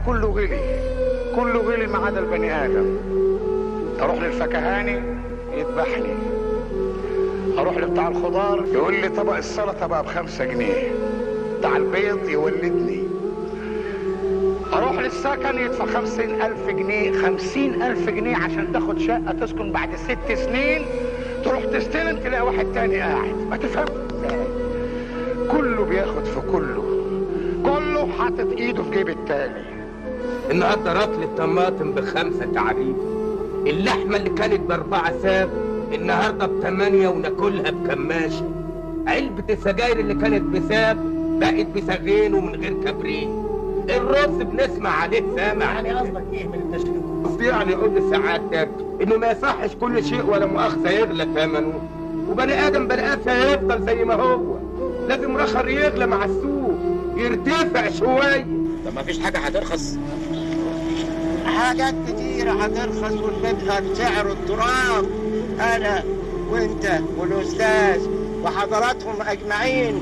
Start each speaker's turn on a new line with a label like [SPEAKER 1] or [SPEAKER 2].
[SPEAKER 1] كله غلي، كله غلي ما عدا البني ادم. اروح للفكهاني يذبحني، اروح لبتاع الخضار يقول لي طبق السلطه بقى ب5 جنيه، بتاع البيض يولدني. اروح للسكن يدفع 50,000 جنيه، 50,000 جنيه عشان تاخد شقه تسكن بعد 6 سنين، تروح تستلم تلاقي واحد تاني قاعد. ما تفهم ازاي؟ كله بياخد في كله، كله حاطط ايده في جيب التاني.
[SPEAKER 2] النهارده رطل الطماطم ب5 تعريف، اللحمه اللي كانت ب4 ساب النهارده ب8 وناكلها بكماشه، علبه السجاير اللي كانت بساب بقت بسغين ومن غير كبريت، الرز بنسمع عليه سامع.
[SPEAKER 3] يعني قصدك ايه من التشكيك؟
[SPEAKER 2] قصدي يعني اقول لسعادتك انه ما يصحش كل شيء ولا مؤاخذه يغلى ثمنه، وبني ادم بني ادم هيفضل زي ما هو، لازم رخر يغلى مع السوق، يرتفع شويه.
[SPEAKER 3] طب ما فيش حاجه هترخص؟ حاجات كتيره هترخص ونبيتها بسعر التراب، انا وانت والاستاذ وحضراتهم اجمعين